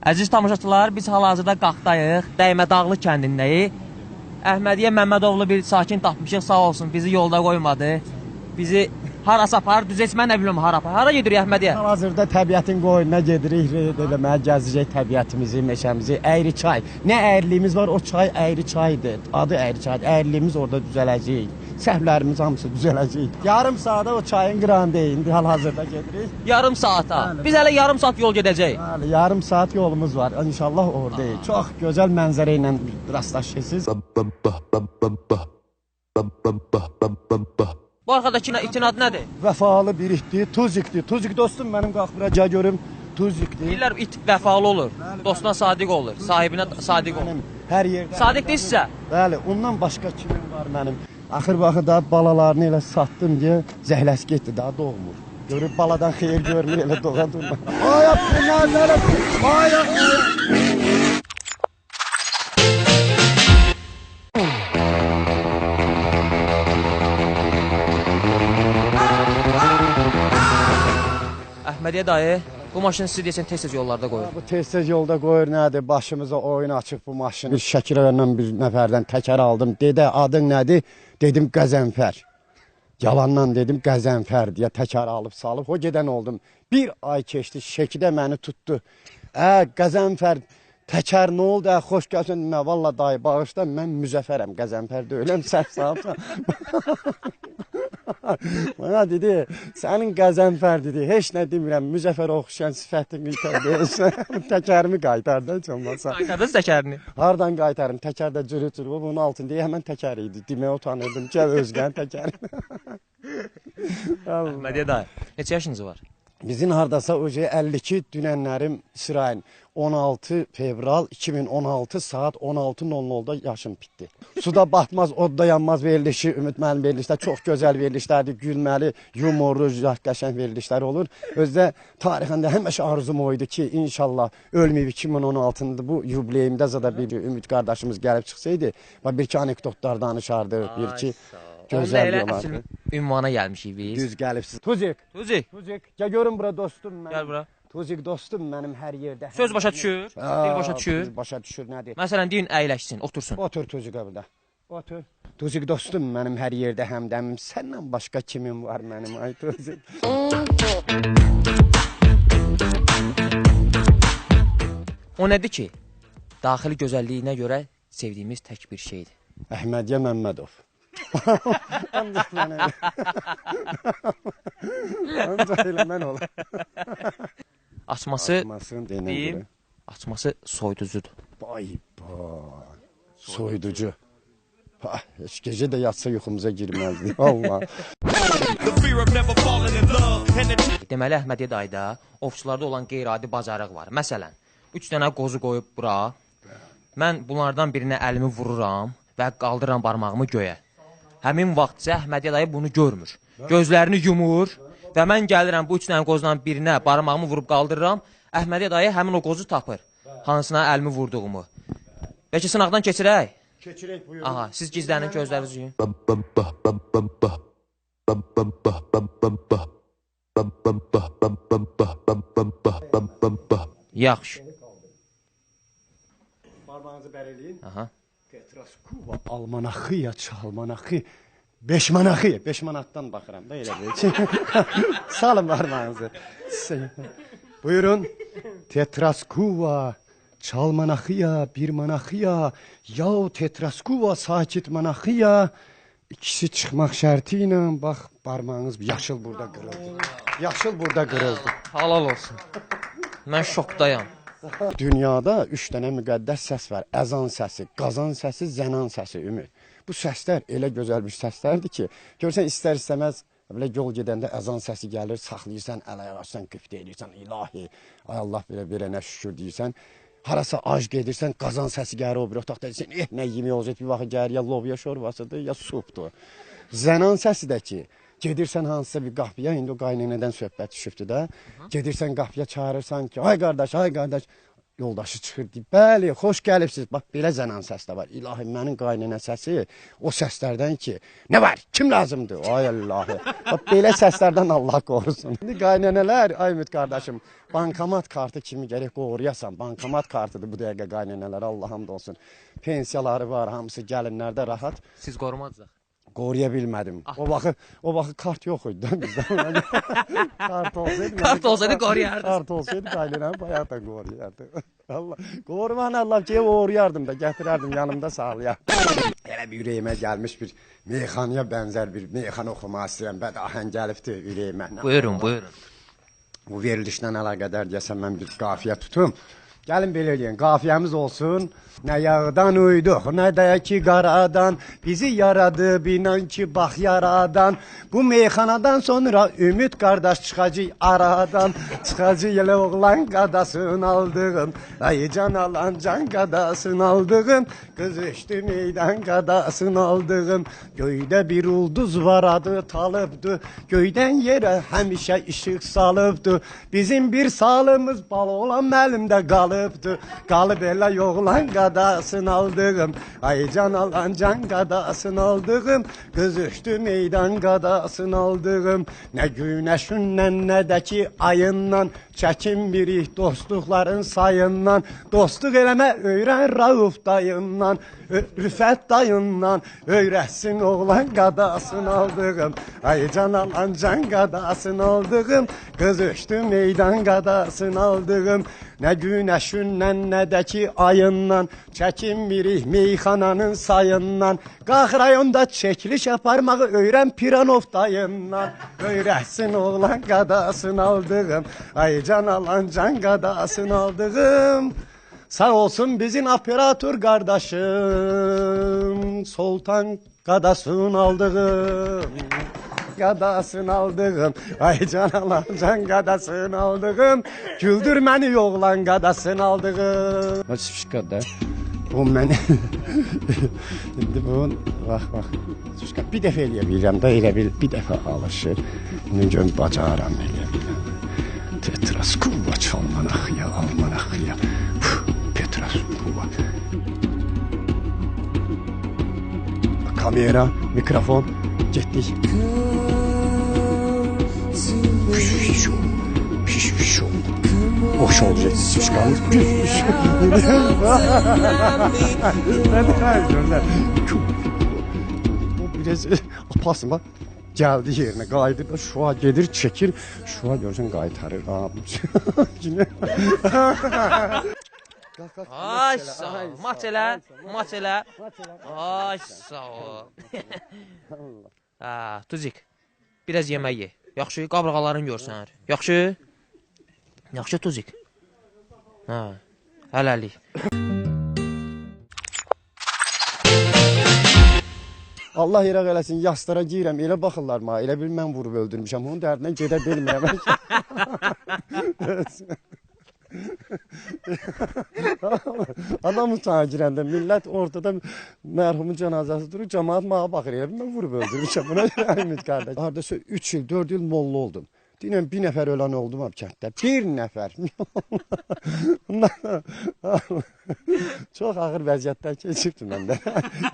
Əziz tamaşaçılar, biz hal-hazırda Qaxdayıq, Dəymədağlı kəndindəyik. Əhmədiyyə Məmmədoğlu bir sakin tapmışıq, sağ olsun, bizi yolda qoymadı. Bizi harasa aparır, düz heç mən nə bilməm hara aparır. Hara gedirik Əhmədiyyə? Hal-hazırda təbiətin qoynuna gedirik, eləməyə gəzəcək təbiətimizi, meşəmizi, əyri çay. Nə əyriliğimiz var, o çay əyri çaydır, adı əyri çaydır. Əyriliğimiz orada düzələcək, səhvlərimiz hamısı düzələcək. Yarım saata o çayın qırağındayıq, indi hal-hazırda gedirik. Yarım saata. Bəli, Biz hələ yarım saat yol gedəcəyik. Bəli, yarım saat yolumuz var, inşallah oradayıq. Çox gözəl mənzərə ilə rastlaşırsınız. Bu arxadakı itin adı nədir? Vəfalı bir itdir, Tuzikdir. Tuzik dostum mənim, qalx bura gəl görüm. Tuzikdir. Deyirlər it vəfalı olur, dostuna sadiq olur, sahibinə sadiq olur. Hər yerdə. Sadiq deyilsə? Bəli, ondan başqa kimim var mənim? Axır vaxtı da balalarını elə satdım deyə zəhləsi getdi, daha doğmur. Görüb baladan xeyir görmür, elə doğan durma. Ayaq, bunlar, ayaq. Əhmədiyyə dayı, bu maşını siz deyəsən tez-tez yollarda qoyur. Bu tez-tez yolda qoyur, nədir? Başımıza oyun açıq bu maşını. Bir Şəkirəvəndən bir nəfərdən təkər aldım. Dedə, adın nədir? Dedim, Qəzənfər. Yalandan dedim, Qəzənfər deyə təkər alıb salıb. O gedən oldum. Bir ay keçdi, Şəkidə məni tutdu. Qəzənfər, təkər nə oldu? Xoş gəlsin. Valla dayı, bağışda, mən müzəffərəm, Qəzənfər deyiləm, səhv salsan. Bana dedi, sənin Qəzənfər dedi, heç nə demirəm, müzəffər oxuşan sifətin təkərimi qaytardı, heç olmasa. Qaytardınız təkərini? Hardan qaytarım, təkər də cürü-cürü, bunun altında həmən təkər idi, deməyə utanırdım ki, özgən təkəri. Əhmədiyyə dayı, neçə yaşınız var? Bizim hardasa oje 52 dünənlərim İsrail 16 fevral 2016 saat 16:00-da yaşım bitdi. Suda batmaz, odda yanmaz verilişi, Ümid müəllim verilişlər çox gözəl verilişlərdir, gülməli, yumorlu, qəşəng verilişlər olur. Özdə tarixində həmişə arzum o idi ki, inşallah ölməyib 2016-da bu yubileyimdə zada bir Ümid qardaşımız gəlib çıxsaydı, bir-iki anekdotlar danışardı, bir-iki gözəl olardı. Ünvana gəlmişik biz. Düz gəlibsiz. Tuzik. Tuzik. Tuzik. Gəl görün bura dostum mənim. Gəl bura. Tuzik dostum mənim hər yerdə. Söz başa düşür, dil başa düşür. Dil başa düşür, nədir? Məsələn, deyin əyləşsin, otursun. Otur Tuzikə burada. Otur. Tuzik dostum mənim hər yerdə həmdəmim. Səndən başqa kimim var mənim, ay Tuzik. O nədir ki, daxili gözəlliyinə görə sevdiyimiz tək bir şeydir. Əhmədiyyə Məmmədov. Ancaq elə mən olar. Açması, deyim, açması soyuducudur. Bay, soyuducu. Heç gecə də yatsa yuxumuza girməzdi. Allah. Deməli, Əhmədiyyə dayıda ovçularda olan qeyri-adi bacarıq var. Məsələn, 3 dənə qozu qoyub bura, mən bunlardan birinə əlimi vururam və qaldırıram barmağımı göyə. Həmin vaxt isə Əhmədiyyə dayı bunu görmür. Gözlərini yumur və mən gəlirəm bu 3 dənə qozdan birinə barmağımı vurub qaldırıram. Əhmədiyyə dayı həmin o qozu tapır. Hansına əlimi vurduğumu. Bəlkə sınaqdan keçirək? Keçirək buyurun. Aha, siz gizlənin, gözlərinizi yuyun. Yaxşı. Parmağınızı bərələyin. Aha. Tetraskuva almanaxıya çalmanaxı 5 manaxı 5 manatdan baxıram da elə deyil. Salın parmağınızı. Buyurun. Tetraskuva çalmanaxıya 1 manaxıya yav tetraskuva sakit manaxıya ikisi çıxmaq şərti ilə bax parmağınız yaşıl burada qırıldı. Yaşıl burada qırıldı. Halal olsun. Mən şokdayam. Dünyada 3 dənə müqəddəs səs var. Əzan səsi, qazan səsi, zənan səsi, Ümid. Bu səslər elə gözəl bir səslərdir ki, görsən istər-istəməz belə yol gedəndə əzan səsi gəlir, saxlayırsan, əl-ayaqsan, qüfdə edirsən, ilahi, ay Allah belə şükür deyirsən. Harasa ac gedirsən, qazan səsi gəlir o bir otaqda deyirsən, nə yemək olacaq bir vaxt gəlir, ya lobya şorbasıdır, ya supdur. Zənan səsi də ki, gedirsən hansısa bir qapıya, indi o qaynənədən söhbət düşübdür də, gedirsən qapıya çağırırsan ki, ay qardaş, yoldaşı çıxır deyir, bəli, xoş gəlibsiz. Bax, belə zənan səs də var. İlahi, mənim qaynənə səsi o səslərdən ki, nə var, kim lazımdır? Ay Allahi. Bax, belə səslərdən Allah qorusun. İndi qaynənələr, ay Ümid qardaşım, bankomat kartı kimi gərək qoruyasan. Bankomat kartıdır bu dəqiqə qaynənələr, Allah hamd olsun. Pensiyaları var, hamısı gəlinlərdə rahat. Siz qorumadınız. Qoruya bilmədim. O vaxt kart yox idi da bizdə. Kart olsaydı qoruyardınız. Kart olsaydı qaynənəm bayaq da qoruyardı. Allah, qoruman Allah ki, qoruyardım da, gətirərdim yanımda sağlayardım. Elə bir ürəyimə gəlmiş bir meyxanaya bənzər bir meyxana oxumaq istəyirəm. Bədahən gəlibdi ürəyimə. Buyurun, buyurun. Bu verilişlə əlaqədar deyəsən mən bir qafiyə tutum. Gəlin belə eləyin, qafiyəmiz olsun. Nə yağdan uyduq, nə də ki qaradan, bizi yaradı binan ki bax yaradan. Bu meyxanadan sonra Ümid qardaş çıxacaq aradan, çıxacaq elə oğlan qadasını aldığım, ay can alan can qadasını aldığım, qız eşdi meydan qadasını aldığım. Göydə bir ulduz var adı talıbdı, göydən yerə həmişə işıq salıbdı. Bizim bir salımız bal olan əlimdə qalıbdı, qalıb elə yoğlan qadasını aldığım, ay can alan can qadasını aldığım, qız öşdü meydan qadasını aldığım. Nə günəşindən, nə də ki ayından, çəkinmirik dostluqların sayından. Dostluq eləmə öyrən Rauf dayından, Rüfət dayından, öyrətsin oğlan qadasını aldığım, ay can alan can qadasını aldığım, qız öşdü meydan qadasını aldığım. Nə günəşindən, nə də ki ayından, çəkinmirik meyxananın sayından. Qalx rayonda çəkiliş aparmağı öyrən Piranov dayından, öyrətsin oğlan qadasını aldığım, ay can alan can qadasını aldığım. Sağ olsun bizim operator qardaşım, Sultan qadasını aldığım, qadasını aldığım, ay can alan can qadasını aldığım, güldür məni oğlan qadasını aldığım. Bax fişkada. O məni indi bu bax fişka bir dəfə eləyə bilirəm də, elə bir dəfə alışır. İndi gör bacaram eləyə bilirəm. Tetraskuva çalmanaxıya, almanaxıya. Petraskuva. Kamera, mikrofon, getdik. Pişmişo. Boş olacak çıkarmış. Hadi kaydır. O biraz apasın bak. Geldi yerine qayıdır da şua gedir çekir. Şua görsən qaytarır. Yine. Ay sağ ol. Maç elə, maç elə. Ay sağ ol. Ha, Tuzik. Biraz yemək ye. Yaxşı, qabrğaların görsən. Yaxşı? Yaxşı Tuzik. Ha, hələlik. Allah iraq eləsin, yaslara girəm, elə baxırlar ma, elə bil mən vurub öldürmüşəm, onun dərdinə gedə bilmirəm. Adam uçağa girəndə, millət ortada mərhumun cənazəsi durur, cəmaat mağa baxır, elə bil mən vurub öldürmüşəm. Buna görə Ümid qardaş. Hardasa 3 il, 4 il molla oldum. Deyirəm, bir nəfər ölən oldum abi kənddə. Bir nəfər. Çox ağır vəziyyətdən keçibdim mən də.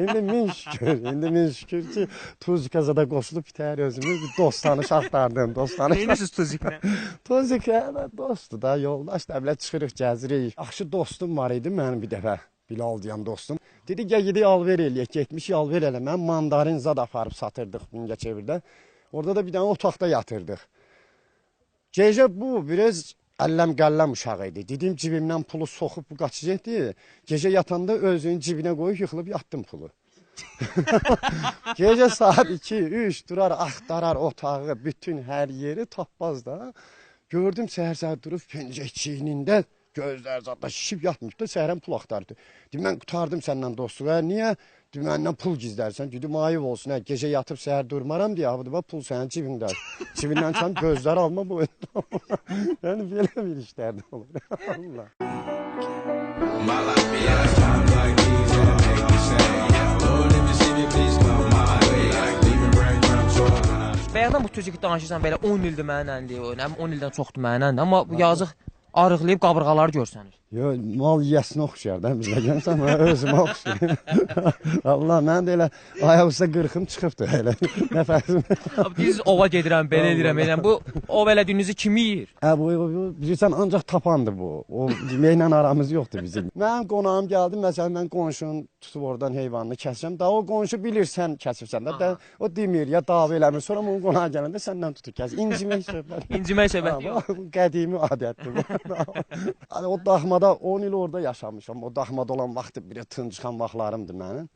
İndi min şükür ki, Tuzikazada qoşulub bitər özümüz bir dost tanış axtardım. Neynəsiz Tuziklə? Tuzik dostdur da, yoldaş dəvlət çıxırıq, gəzirik. Yaxşı dostum var idi mənim bir dəfə. Bilal deyən dostum. Dedi, gəl gedək alver eləyək, getmiş alver eləmə. Mandarin zad aparıb satırdıq Mingəçevirdə. Orada da bir dənə otaqda yatırdıq. Gecə bu biraz əlləm-qəlləm uşağı idi. Dedim cibimdən pulu soxub bu qaçacaqdı. Gecə yatanda özünün cibinə qoyub yıxılıb yatdım pulu. Gecə saat 2-3 durar, axtarar otağı, bütün hər yeri tapmaz da. Gördüm səhər-səhər durub pencək çiynində, gözlər zadda şişib yatmışdı, səhərən pul axtardı. Dedim, mən qutardım səndən dostluğa, niyə? Dedim, məndən pul gizlərsən, dedim, ayıb olsun, gecə yatıb səhər durmaram deyə, bax, pul sənin cibində. Cibindən çıxan gözlər alma bu. Yəni, belə bir işlərdə olur. Allah. Bayaqdan bu Tuzik danışırsan belə 10 ildir mənəndir, 10 ildən çoxdur mənəndir, amma bu yazıq Arıqlayıb qabırğaları görsənir. Yo, mal yiyəsinə oxşuyar da bizə gəlsən, özümə oxşuyur. Allah, mən də elə ayaq üstə qırxım çıxıbdı elə. Nəfəsim. Biz ova gedirəm, belə edirəm, eləyəm. Bu ov elədiyinizi kim yeyir? Bu bilirsən ancaq tapandır bu. O yeməklə aramız yoxdur bizim. Mənim qonağım gəldi, məsələn mən qonşunun tutub oradan heyvanını kəsirəm. Da o qonşu bilir sən kəsirsən də, o demir ya dava eləmir. Sonra onun qonağı gələndə səndən tutub kəsir. İncimək söhbət. İncimək söhbəti yox. Qədimi adətdir bu. O daxmada 10 il orada yaşamışam. O daxmada olan vaxtı bir tıncıxan vaxtlarımdır mənim.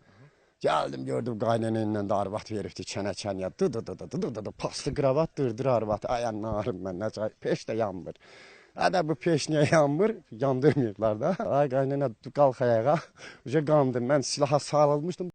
Gəldim gördüm qaynana ilə də arvad veribdi çənə-çənəyə. Dı, paslı qravat dırdır arvad. Ay anarım mən necə peş də yanmır. Hədə bu peş niyə yanmır? Yandırmırlar da. Ay qaynana qalx ayağa. Uca qandım. Mən silaha sarılmışdım.